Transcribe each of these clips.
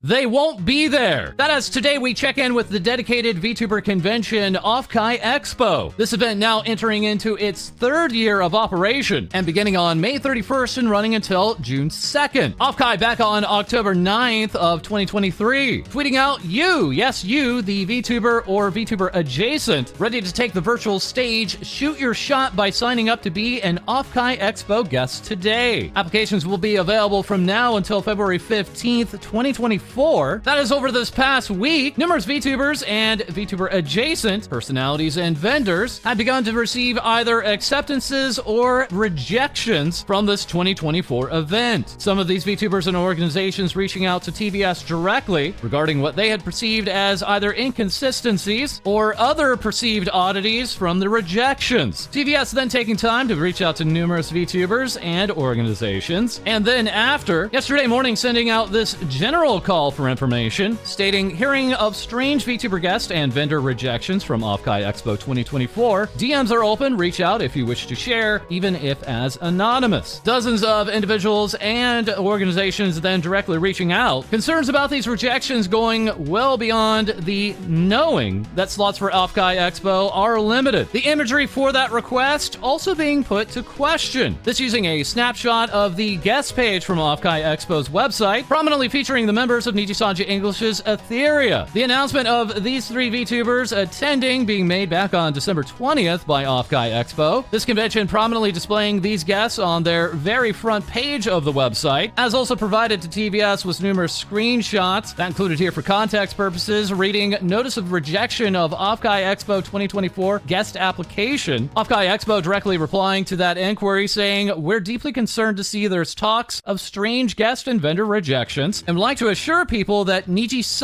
They won't be there. That is, today we check in with the dedicated VTuber convention Offkai Expo. This event now entering into its third year of operation and beginning on May 31st and running until June 2nd. Offkai back on October 9th of 2023. Tweeting out you, yes you, the VTuber or VTuber adjacent, ready to take the virtual stage, shoot your shot by signing up to be an Offkai Expo guest today. Applications will be available from now until February 15th, 2024. That is, over this past week, numerous VTubers and VTuber adjacent personalities and vendors have begun to receive either acceptances or rejections from this 2024 event. Some of these VTubers and organizations reaching out to TVS directly regarding what they had perceived as either inconsistencies or other perceived oddities from the rejections. TVS then taking time to reach out to numerous VTubers and organizations, and then after, yesterday morning sending out this general call for information, stating, hearing of strange VTuber guest and vendor rejections from Offkai Expo 2024, DMs are open, reach out if you wish to share, even if as anonymous. Dozens of individuals and organizations then directly reaching out. Concerns about these rejections going well beyond the knowing that slots for Offkai Expo are limited. The imagery for that request also being put to question. This using a snapshot of the guest page from Offkai Expo's website, prominently featuring the members of NijiEN English's Etheria. The announcement of these three VTubers attending being made back on December 20th by Offkai Expo. This convention prominently displaying these guests on their very front page of the website, as also provided to TVS with numerous screenshots. That included here for context purposes, reading notice of rejection of Offkai Expo 2024 guest application. Offkai Expo directly replying to that inquiry saying, we're deeply concerned to see there's talks of strange guest and vendor rejections and would like to assure people that NijiEN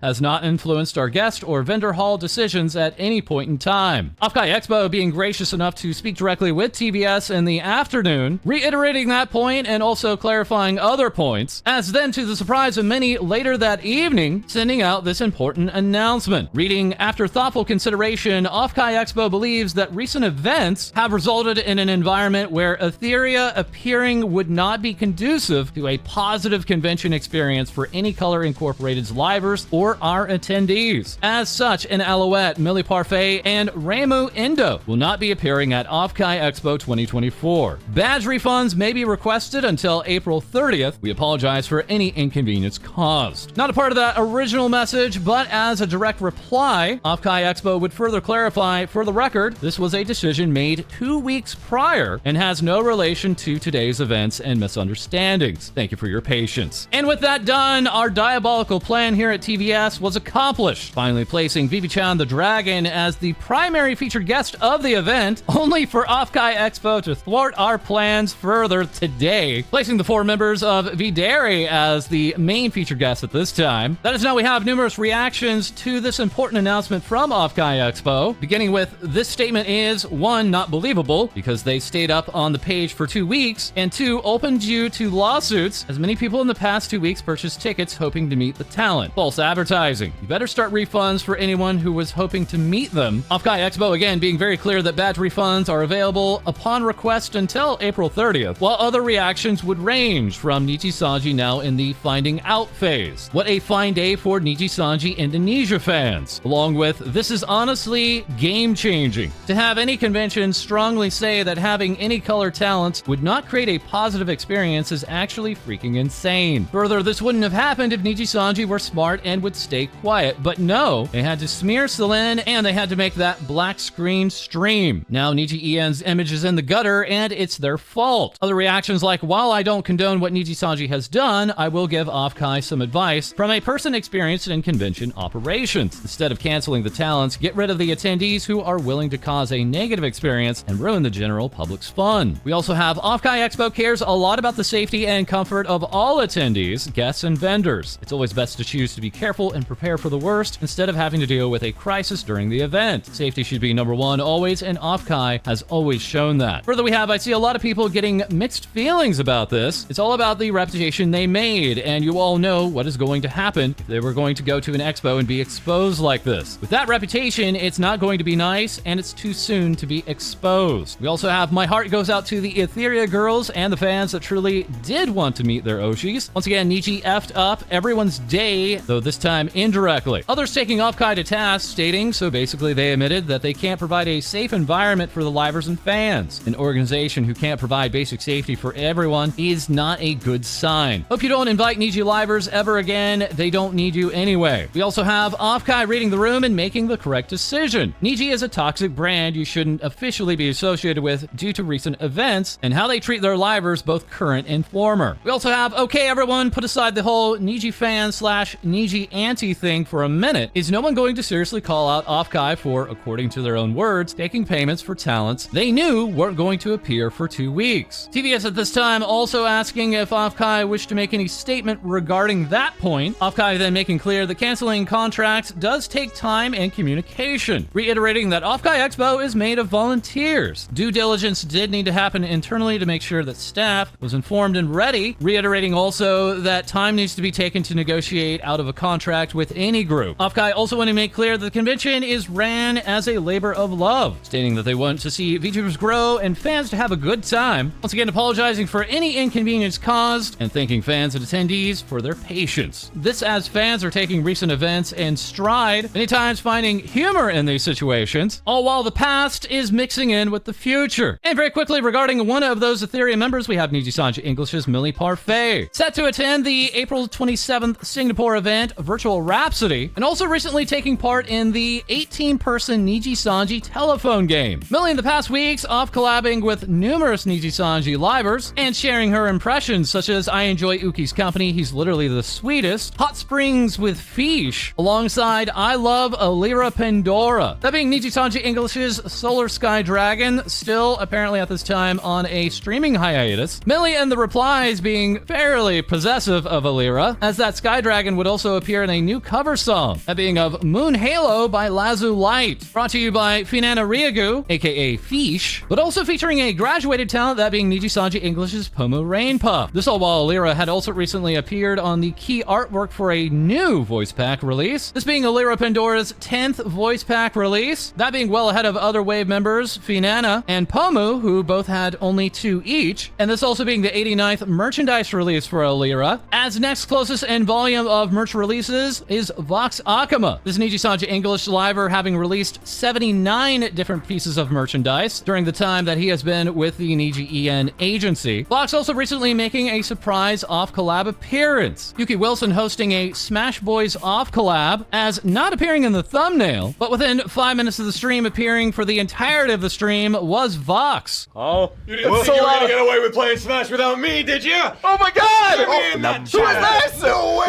has not influenced our guest or vendor hall decisions at any point in time. Offkai Expo being gracious enough to speak directly with TVS in the afternoon, reiterating that point and also clarifying other points, as then to the surprise of many later that evening, sending out this important announcement. Reading, after thoughtful consideration, Offkai Expo believes that recent events have resulted in an environment where Etheria appearing would not be conducive to a positive convention experience for any Color Incorporated's livers or our attendees. As such, an Alouette, Millie Parfait, and Ramu Indo will not be appearing at Offkai Expo 2024. Badge refunds may be requested until April 30th. We apologize for any inconvenience caused. Not a part of that original message, but as a direct reply, Offkai Expo would further clarify, for the record, this was a decision made 2 weeks prior and has no relation to today's events and misunderstandings. Thank you for your patience. And with that done, our diabolical plan here at TVS was accomplished, finally placing Vivi-chan the Dragon as the primary featured guest of the event, only for Offkai Expo to thwart our plans further today, placing the four members of Videri as the main featured guest at this time. That is, now we have numerous reactions to this important announcement from Offkai Expo, beginning with, this statement is, 1, not believable, because they stayed up on the page for 2 weeks, and 2, open due to lawsuits, as many people in the past 2 weeks purchased tickets hoping to meet the talent. False advertising. You better start refunds for anyone who was hoping to meet them. Offkai Expo again being very clear that badge refunds are available upon request until April 30th, while other reactions would range from NijiEN now in the finding out phase. What a fine day for NijiEN Indonesia fans. Along with, this is honestly game-changing. To have any convention strongly say that having any color talents would not create a positive experience is actually freaking insane. Further, this wouldn't have happened if NijiEN were smart and would stay quiet, but no, they had to smear Celine and they had to make that black screen stream. Now NijiEN's image is in the gutter and it's their fault. Other reactions like, while I don't condone what NijiEN has done, I will give Offkai some advice from a person experienced in convention operations. Instead of canceling the talents, get rid of the attendees who are willing to cause a negative experience and ruin the general public's fun. We also have Offkai Expo cares a lot about the safety and comfort of all attendees, guests, and vendors. It's always best to choose to be careful and prepare for the worst instead of having to deal with a crisis during the event. Safety should be number one always, and Offkai has always shown that. Further, I see a lot of people getting mixed feelings about this. It's all about the reputation they made, and you all know what is going to happen if they were going to go to an expo and be exposed like this. With that reputation, it's not going to be nice, and it's too soon to be exposed. We also have my heart goes out to the Etheria girls and the fans that truly did want to meet their Oshis. Once again, Niji effed up up everyone's day, though this time indirectly. Others taking Offkai to task, stating, so basically they admitted that they can't provide a safe environment for the livers and fans. An organization who can't provide basic safety for everyone is not a good sign. Hope you don't invite Niji livers ever again. They don't need you anyway. We also have Offkai reading the room and making the correct decision. Niji is a toxic brand you shouldn't officially be associated with due to recent events and how they treat their livers, both current and former. We also have, okay, everyone, put aside the whole Niji fan / Niji anti thing for a minute. Is no one going to seriously call out Offkai for, according to their own words, taking payments for talents they knew weren't going to appear for 2 weeks? TVS at this time also asking if Offkai wished to make any statement regarding that point. Offkai then making clear that canceling contracts does take time and communication, reiterating that Offkai Expo is made of volunteers. Due diligence did need to happen internally to make sure that staff was informed and ready, reiterating also that time needs to be taken to negotiate out of a contract with any group. Offkai also want to make clear that the convention is ran as a labor of love, stating that they want to see VTubers grow and fans to have a good time. Once again, apologizing for any inconvenience caused and thanking fans and attendees for their patience. This as fans are taking recent events in stride, many times finding humor in these situations, all while the past is mixing in with the future. And very quickly, regarding one of those Ethereum members, we have Niji English's Millie Parfait, set to attend the April 27th Singapore event, Virtual Rhapsody, and also recently taking part in the 18-person Niji telephone game. Millie in the past weeks off collabing with numerous Niji livers and sharing her impressions such as I enjoy Uki's company, he's literally the sweetest, Hot Springs with Fish, alongside I love Alira Pandora. That being Niji English's Solar Sky Dragon, still apparently at this time on a streaming hiatus. Millie and the replies being fairly possessive of Alira, as that Sky Dragon would also appear in a new cover song, that being of Moon Halo by Lazu Light, brought to you by Finana Ryugu, aka Fish, but also featuring a graduated talent, that being Niji English's Pomo Rainpuff. This all while Alira had also recently appeared on the key artwork for a new voice pack release, this being Alira Pandora's 10th voice pack release, that being well ahead of other Wave members, Finana and Pomu, who both had only 2 each, and this also being the 89th merchandise release for Alira. As next closest in volume of merch releases is Vox Akama, this Niji English liver having released 79 different pieces of merchandise during the time that he has been with the NijiEN agency. Vox also recently making a surprise off-collab appearance. Yuki Wilson hosting a Smash Boys off-collab, as not appearing in the thumbnail, but within 5 minutes of the stream appearing for the entirety of the stream was Vox. Oh, you didn't think you were gonna get away with playing Smash without me, did you? Oh my god! Who is this? No way!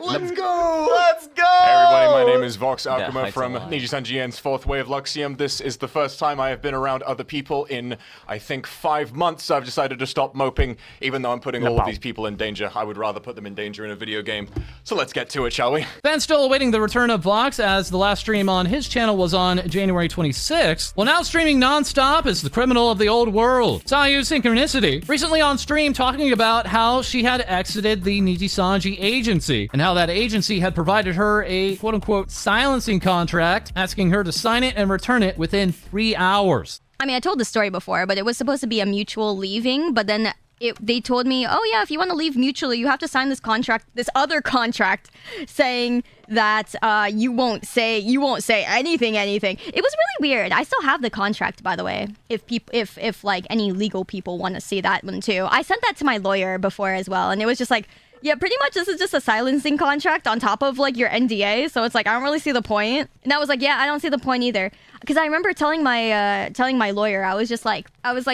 Let's go! Let's go! Hey everybody, my name is Vox Akuma Yeah, from Niji-EN's 4th Wave Luxium. This is the first time I have been around other people in, I think, 5 months. I've decided to stop moping, even though I'm putting all of these people in danger. I would rather put them in danger in a video game. So let's get to it, shall we? Fans still awaiting the return of Vox, as the last stream on his channel was on January 26th. Well, now streaming non-stop is the criminal of the old world, Sayu Synchronicity, recently on stream talking about how she had exited the Niji agency, and how that agency had provided her a quote-unquote silencing contract, asking her to sign it and return it within 3 hours. I mean, I told the story before, but it was supposed to be a mutual leaving, but then they told me, oh yeah, if you want to leave mutually, you have to sign this contract, this other contract, saying that you won't say anything. It was really weird. I still have the contract, by the way, if like any legal people want to see that one too. I sent that to my lawyer before as well, and it was just like, yeah, pretty much this is just a silencing contract on top of like your NDA, so it's like I don't really see the point. And I was like, yeah, I don't see the point either, because I remember telling my lawyer, I was like,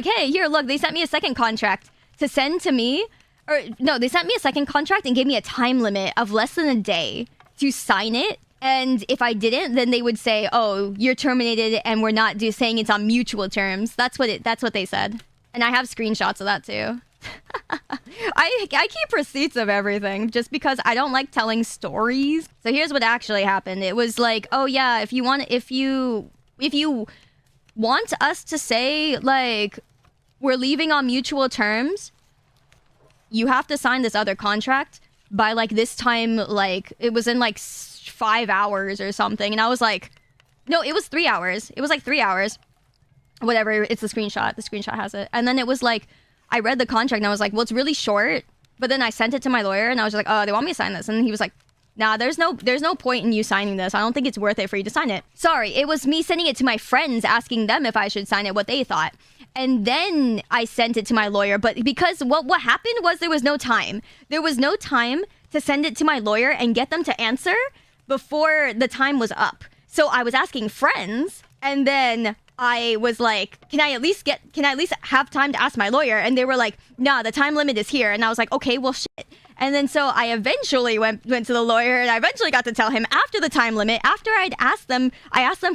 hey, here, look, they sent me a second contract to send to me, or no, they sent me a second contract and gave me a time limit of less than a day to sign it. And if I didn't, then they would say, oh, you're terminated, and we're not saying it's on mutual terms. That's what they said, and I have screenshots of that too. I keep receipts of everything just because I don't like telling stories. So here's what actually happened. It was like, oh yeah, if you want us to say like we're leaving on mutual terms, you have to sign this other contract by like this time, like it was in like 5 hours or something. And I was like, no, it was 3 hours. It was like 3 hours. Whatever, it's the screenshot. The screenshot has it. And then it was like, I read the contract and I was like, well, it's really short. But then I sent it to my lawyer and I was just like, oh, they want me to sign this. And he was like, nah, there's no point in you signing this. I don't think it's worth it for you to sign it. Sorry, it was me sending it to my friends, asking them if I should sign it, what they thought. And then I sent it to my lawyer. But because what happened was there was no time. There was no time to send it to my lawyer and get them to answer before the time was up. So I was asking friends, and then I was like, can I at least have time to ask my lawyer? And they were like, nah, the time limit is here. And I was like, okay, well, shit. And then so I eventually went to the lawyer, and I eventually got to tell him after the time limit, after I asked them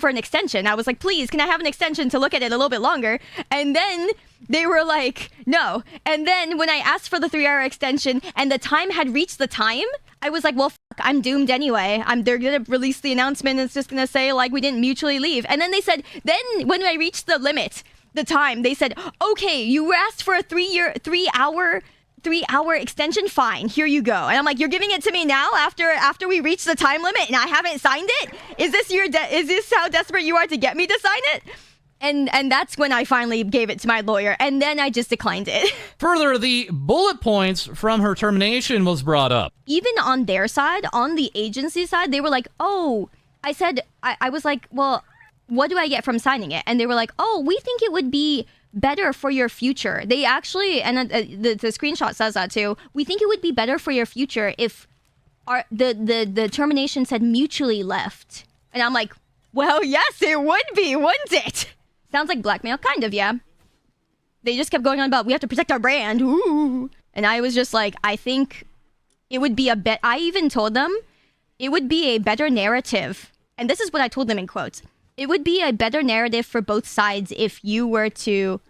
for an extension. I was like, please, can I have an extension to look at it a little bit longer? And then they were like, no. And then when I asked for the 3-hour extension and the time had reached the time, I was like, well, fuck, I'm doomed anyway. They're going to release the announcement and it's just going to say, like, we didn't mutually leave. And then they said, then when I reached the limit, the time, they said, okay, you asked for a 3-hour extension, fine, here you go. And I'm like, you're giving it to me now after we reach the time limit and I haven't signed it? Is this how desperate you are to get me to sign it? And that's when I finally gave it to my lawyer, and then I just declined it. Further, the bullet points from her termination was brought up. Even on their side, on the agency side, they were like, oh, I was like, well, what do I get from signing it? And they were like, oh, we think it would be better for your future. They actually, and the screenshot says that too, we think it would be better for your future if the termination said mutually left. And I'm like, well, yes, it would be, wouldn't it? Sounds like blackmail, kind of, yeah. They just kept going on about, we have to protect our brand, ooh. And I was just like, I think it would be I even told them it would be a better narrative. And this is what I told them in quotes. It would be a better narrative for both sides if you were to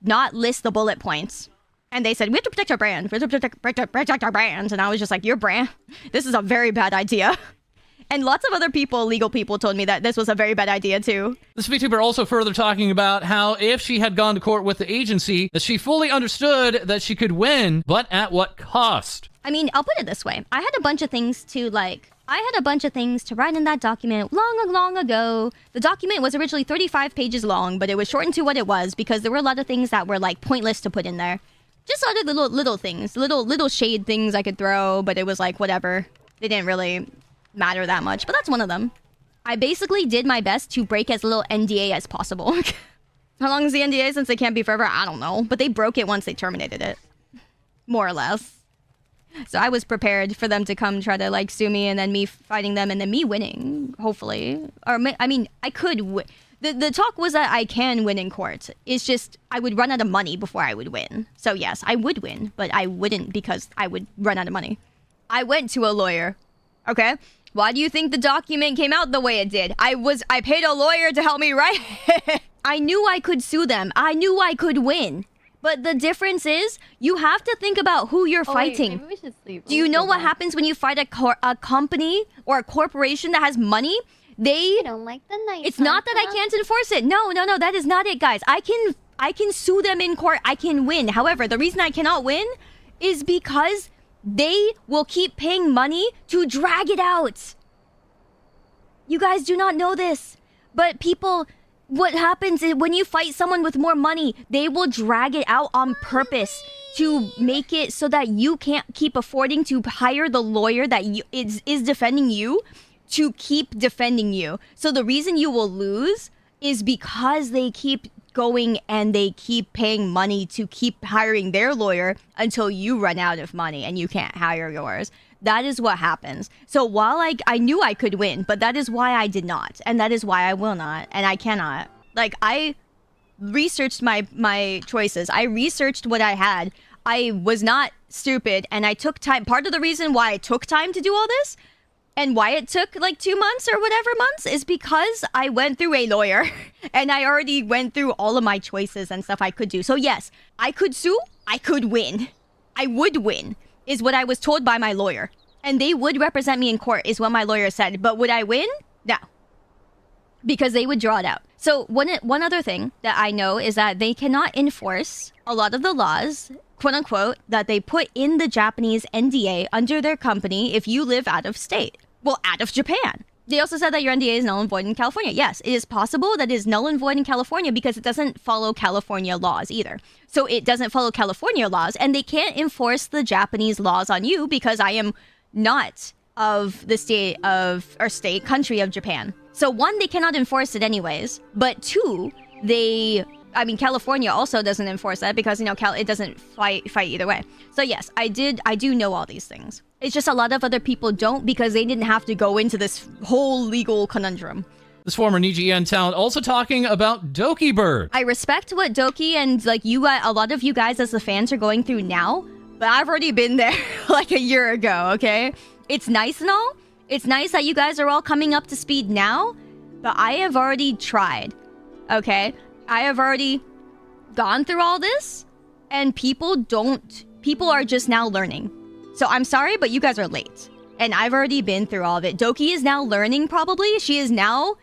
not list the bullet points. And they said, we have to protect our brand. We have to protect our brands. And I was just like, your brand? This is a very bad idea. And lots of other people, legal people, told me that this was a very bad idea too. This VTuber also further talking about how if she had gone to court with the agency, that she fully understood that she could win, but at what cost? I mean, I'll put it this way. I had a bunch of things to write in that document long ago. The document was originally 35 pages long, but it was shortened to what it was because there were a lot of things that were like pointless to put in there. Just other little things, little shade things I could throw, but it was like whatever. They didn't really matter that much, but that's one of them. I basically did my best to break as little NDA as possible. How long is the NDA since they can't be forever? I don't know, but they broke it once they terminated it. More or less. So I was prepared for them to come try to like sue me and then me fighting them and then me winning, hopefully. Or I mean, I could the talk was that I can win in court. It's just I would run out of money before I would win. So yes, I would win, but I wouldn't because I would run out of money. I went to a lawyer. Okay? Why do you think the document came out the way it did? I paid a lawyer to help me write it. I knew I could sue them. I knew I could win. But the difference is, you have to think about who you're fighting. Maybe we should sleep. Do you know what happens when you fight a company or a corporation that has money? You don't like the night. It's not that I can't enforce it. No, that is not it, guys. I can sue them in court. I can win. However, the reason I cannot win is because they will keep paying money to drag it out. You guys do not know this, but people, what happens is when you fight someone with more money, they will drag it out on purpose to make it so that you can't keep affording to hire the lawyer that is defending you to keep defending you. So the reason you will lose is because they keep going and they keep paying money to keep hiring their lawyer until you run out of money and you can't hire yours. That is what happens. So while I knew I could win, but that is why I did not. And that is why I will not. And I cannot. Like, I researched my choices. I researched what I had. I was not stupid and I took time. Part of the reason why I took time to do all this and why it took like 2 months or whatever months is because I went through a lawyer and I already went through all of my choices and stuff I could do. So yes, I could sue, I could win. I would win, is what I was told by my lawyer. And they would represent me in court, is what my lawyer said. But would I win? No. Because they would draw it out. So one other thing that I know is that they cannot enforce a lot of the laws, quote unquote, that they put in the Japanese NDA under their company if you live out of state. Well, out of Japan. They also said that your NDA is null and void in California. Yes, it is possible that it is null and void in California because it doesn't follow California laws either. So it doesn't follow California laws, and they can't enforce the Japanese laws on you because I am not of the country of Japan. So one, they cannot enforce it anyways, but two, California also doesn't enforce that because, it doesn't fight either way. So yes, I do know all these things. It's just a lot of other people don't because they didn't have to go into this whole legal conundrum. This former NijiEN talent also talking about Dokibird. I respect what Doki and a lot of you guys as the fans are going through now, but I've already been there like a year ago, okay? It's nice and all. It's nice that you guys are all coming up to speed now, but I have already tried, okay? I have already gone through all this, and people are just now learning. So I'm sorry, but you guys are late. And I've already been through all of it. Doki is now learning, probably. She is now,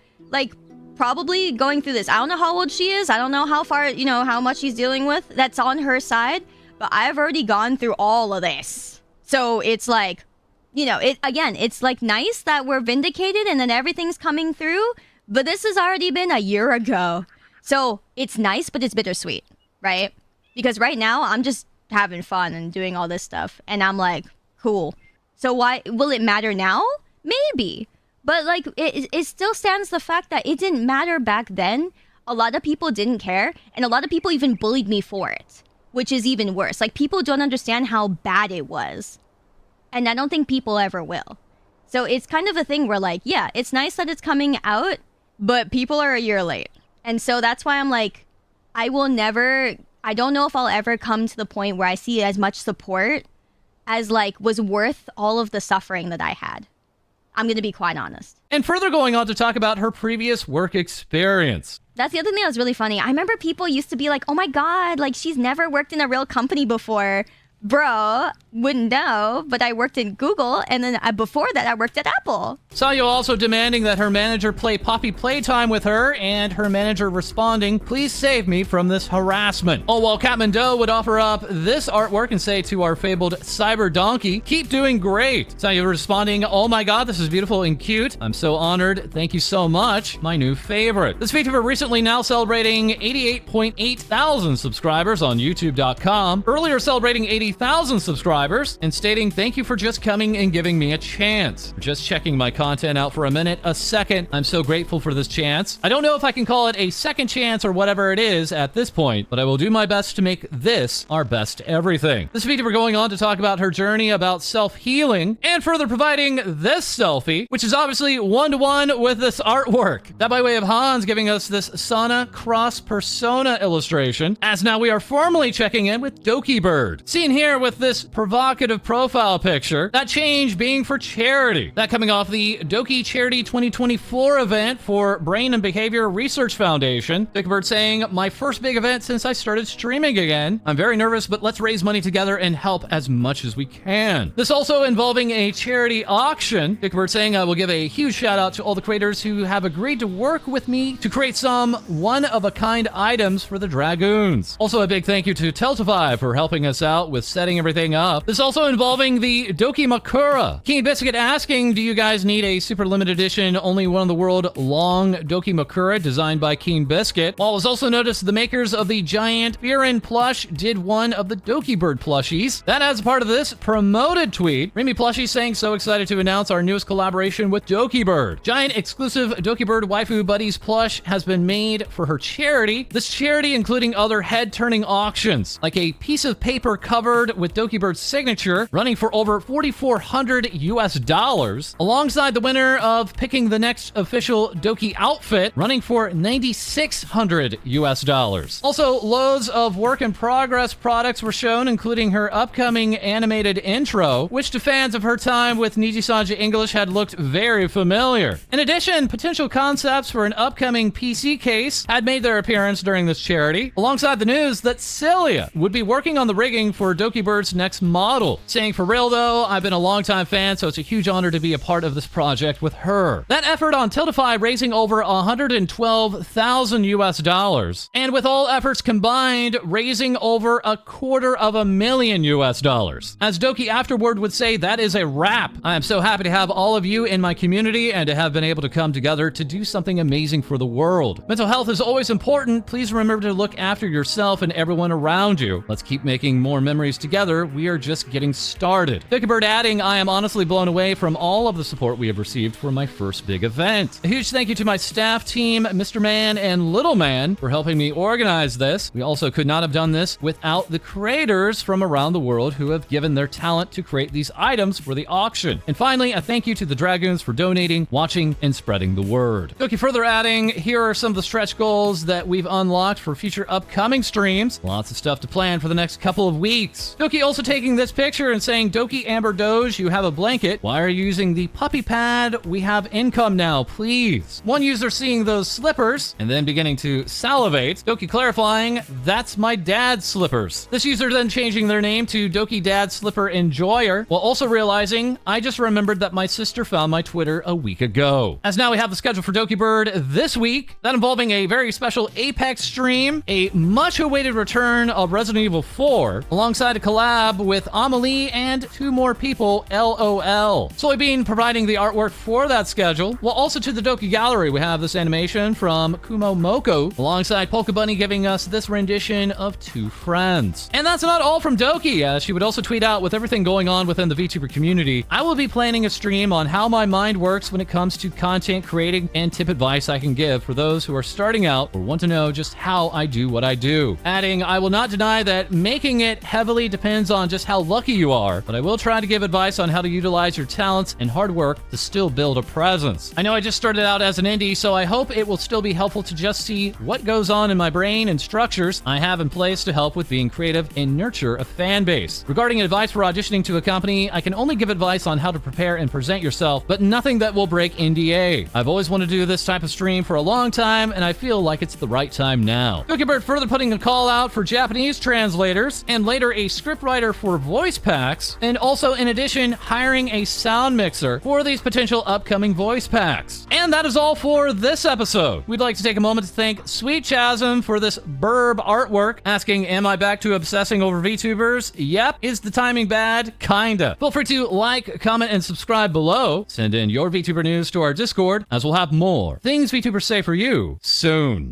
probably going through this. I don't know how old she is. I don't know how far, how much she's dealing with. That's on her side. But I've already gone through all of this. So it's it's nice that we're vindicated and then everything's coming through. But this has already been a year ago. So it's nice, but it's bittersweet, right? Because right now, I'm just having fun and doing all this stuff. And I'm like, cool. So why will it matter now? Maybe. But it still stands the fact that it didn't matter back then. A lot of people didn't care. And a lot of people even bullied me for it. Which is even worse. People don't understand how bad it was. And I don't think people ever will. So it's kind of a thing where yeah, it's nice that it's coming out. But people are a year late. And so that's why I'm I don't know if I'll ever come to the point where I see as much support as was worth all of the suffering that I had. I'm going to be quite honest. And further going on to talk about her previous work experience. That's the other thing that was really funny. I remember people used to be like, oh my God, she's never worked in a real company before. Bro, wouldn't know, but I worked in Google, and then before that, I worked at Apple. Sayu also demanding that her manager play Poppy Playtime with her, and her manager responding, please save me from this harassment. Oh, while Katmandou would offer up this artwork and say to our fabled Cyber Donkey, keep doing great. Sayu responding, oh my God, this is beautiful and cute. I'm so honored. Thank you so much. My new favorite. This VTuber recently now celebrating 88.8 thousand subscribers on YouTube.com. Earlier celebrating 80,000 subscribers and stating, thank you for just coming and giving me a chance. Just checking my content out for a second. I'm so grateful for this chance. I don't know if I can call it a second chance or whatever it is at this point, but I will do my best to make this our best everything. This VTuber going on to talk about her journey about self-healing and further providing this selfie, which is obviously one-to-one with this artwork. That by way of Hans giving us this Sana cross persona illustration, as now we are formally checking in with Dokibird. Seen here with this provocative profile picture, that change being for charity. That coming off the Doki Charity 2024 event for Brain and Behavior Research Foundation. Dokibird saying, my first big event since I started streaming again. I'm very nervous, but let's raise money together and help as much as we can. This also involving a charity auction. Dokibird saying, I will give a huge shout out to all the creators who have agreed to work with me to create some one-of-a-kind items for the Dragoons. Also a big thank you to Teltify for helping us out with setting everything up. This also involving the Dokimakura. King Biscuit asking, do you guys need a super limited edition, only one in the world long Dokimakura designed by King Biscuit? While it was also noticed the makers of the giant Fearin plush did one of the Dokibird plushies. That as a part of this promoted tweet, Remy Plushie saying, so excited to announce our newest collaboration with Dokibird. Giant exclusive Dokibird Waifu Buddies plush has been made for her charity. This charity including other head-turning auctions, like a piece of paper covered with Dokibird's signature, running for over $4,400 US, alongside the winner of picking the next official Doki outfit, running for $9,600 US. Also, loads of work-in-progress products were shown, including her upcoming animated intro, which to fans of her time with Niji English had looked very familiar. In addition, potential concepts for an upcoming PC case had made their appearance during this charity, alongside the news that Cilia would be working on the rigging for Dokibird's next model. Saying for real though, I've been a longtime fan, so it's a huge honor to be a part of this project with her. That effort on Tiltify raising over $112,000 and with all efforts combined, raising over $250,000 As Doki afterward would say, that is a wrap. I am so happy to have all of you in my community and to have been able to come together to do something amazing for the world. Mental health is always important. Please remember to look after yourself and everyone around you. Let's keep making more memories together. We are just getting started. Dokibird adding, I am honestly blown away from all of the support we have received for my first big event. A huge thank you to my staff team, Mr. Man and Little Man, for helping me organize this. We also could not have done this without the creators from around the world who have given their talent to create these items for the auction. And finally, a thank you to the Dragoons for donating, watching, and spreading the word. Doki further adding, here are some of the stretch goals that we've unlocked for future upcoming streams. Lots of stuff to plan for the next couple of weeks. Doki also taking this picture and saying, Doki Amber Doge, you have a blanket. Why are you using the puppy pad? We have income now, please. One user seeing those slippers and then beginning to salivate. Doki clarifying, that's my dad's slippers. This user then changing their name to Doki Dad Slipper Enjoyer, while also realizing, I just remembered that my sister found my Twitter a week ago. As now we have the schedule for Dokibird this week, that involving a very special Apex stream, a much-awaited return of Resident Evil 4, alongside a collab with Amelie and 2 more people, LOL. Soybean providing the artwork for that schedule, while also to the Doki Gallery we have this animation from Kumo Moko, alongside Polka Bunny giving us this rendition of 2 Friends. And that's not all from Doki, as she would also tweet out, with everything going on within the VTuber community, I will be planning a stream on how my mind works when it comes to content creating and tip advice I can give for those who are starting out or want to know just how I do what I do. Adding, I will not deny that making it heavily depends on just how lucky you are, but I will try to give advice on how to utilize your talents and hard work to still build a presence. I know I just started out as an indie, so I hope it will still be helpful to just see what goes on in my brain and structures I have in place to help with being creative and nurture a fan base. Regarding advice for auditioning to a company, I can only give advice on how to prepare and present yourself, but nothing that will break NDA. I've always wanted to do this type of stream for a long time, and I feel like it's the right time now. Dokibird further putting a call out for Japanese translators, and later a scriptwriter for voice packs, and also in addition, hiring a sound mixer for these potential upcoming voice packs. And that is all for this episode. We'd like to take a moment to thank Sweet Chasm for this burb artwork, asking, am I back to obsessing over VTubers? Yep. Is the timing bad? Kinda. Feel free to like, comment, and subscribe below. Send in your VTuber news to our Discord, as we'll have more things VTubers say for you soon.